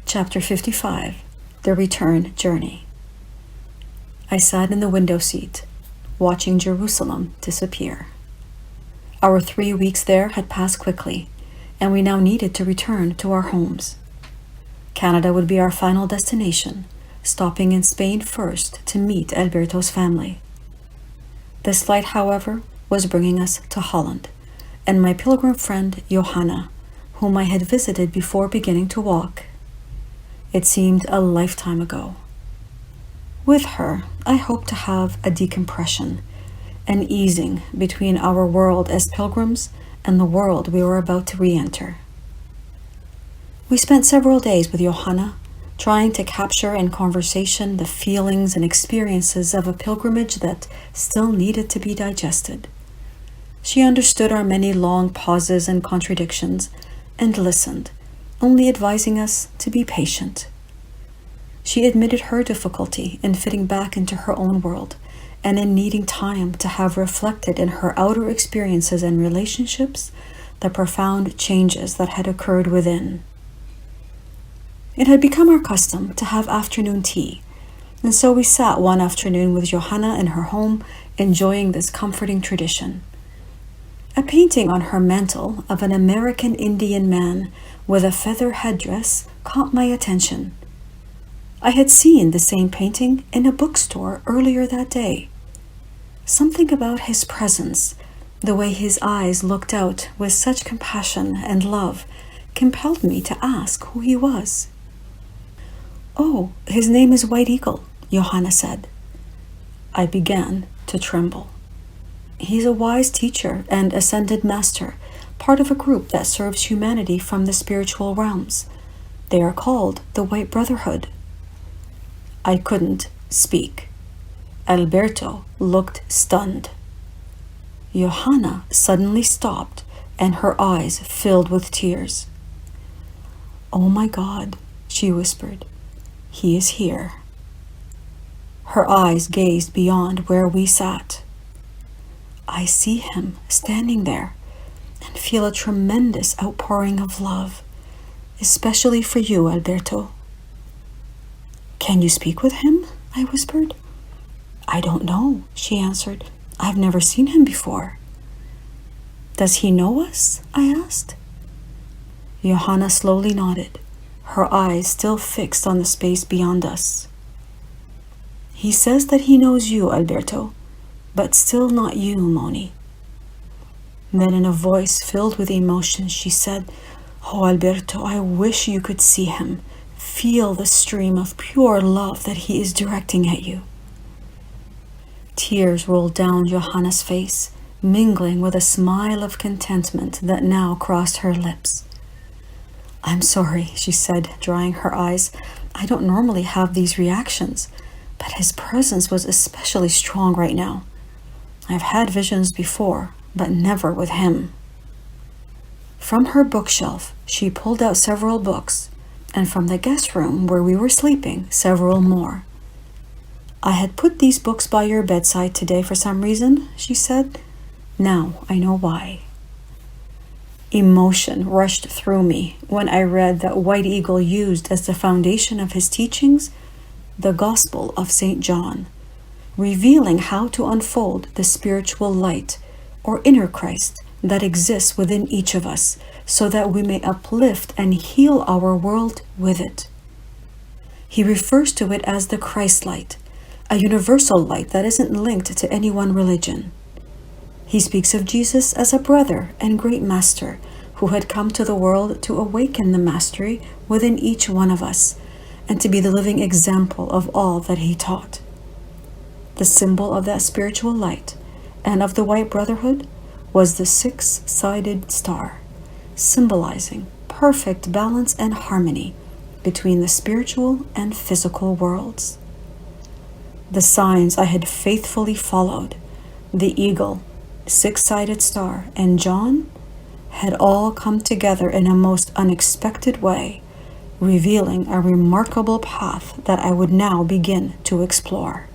Chapter 55, The Return Journey. I sat in the window seat, watching Jerusalem disappear. Our 3 weeks there had passed quickly, and we now needed to return to our homes. Canada would be our final destination, stopping in Spain first to meet Alberto's family. This flight, however, was bringing us to Holland, and my pilgrim friend Johanna, whom I had visited before beginning to walk. It seemed a lifetime ago. With her, I hoped to have a decompression, an easing between our world as pilgrims and the world we were about to re-enter. We spent several days with Johanna, trying to capture in conversation the feelings and experiences of a pilgrimage that still needed to be digested. She understood our many long pauses and contradictions, and listened, only advising us to be patient. She admitted her difficulty in fitting back into her own world, and in needing time to have reflected in her outer experiences and relationships the profound changes that had occurred within. It had become our custom to have afternoon tea, and so we sat one afternoon with Johanna in her home, enjoying this comforting tradition. A painting on her mantel of an American Indian man with a feather headdress caught my attention. I had seen the same painting in a bookstore earlier that day. Something about his presence, the way his eyes looked out with such compassion and love, compelled me to ask who he was. "Oh, his name is White Eagle," Johanna said. I began to tremble. He's a wise teacher and ascended master, part of a group that serves humanity from the spiritual realms. They are called the White Brotherhood. I couldn't speak. Alberto looked stunned. Johanna suddenly stopped, and her eyes filled with tears. "Oh my God," she whispered. "He is here." Her eyes gazed beyond where we sat. I see him standing there and feel a tremendous outpouring of love, especially for you, Alberto. "Can you speak with him?" I whispered. "I don't know," she answered. "I've never seen him before." "Does he know us?" I asked. Johanna slowly nodded, her eyes still fixed on the space beyond us. "He says that he knows you, Alberto, but still not you, Mony." Then in a voice filled with emotion, she said, "Oh, Alberto, I wish you could see him, feel the stream of pure love that he is directing at you." Tears rolled down Johanna's face, mingling with a smile of contentment that now crossed her lips. "I'm sorry," she said, drying her eyes. "I don't normally have these reactions, but his presence was especially strong right now. I've had visions before, but never with him." From her bookshelf, she pulled out several books, and from the guest room where we were sleeping, several more. "I had put these books by your bedside today for some reason," she said. "Now I know why." Emotion rushed through me when I read that White Eagle used as the foundation of his teachings the Gospel of St. John, revealing how to unfold the spiritual light, or inner Christ, that exists within each of us, so that we may uplift and heal our world with it. He refers to it as the Christ light, a universal light that isn't linked to any one religion. He speaks of Jesus as a brother and great master who had come to the world to awaken the mastery within each one of us and to be the living example of all that he taught. The symbol of that spiritual light and of the White Brotherhood was the six-sided star, symbolizing perfect balance and harmony between the spiritual and physical worlds. The signs I had faithfully followed, the eagle, six-sided star, and John, had all come together in a most unexpected way, revealing a remarkable path that I would now begin to explore.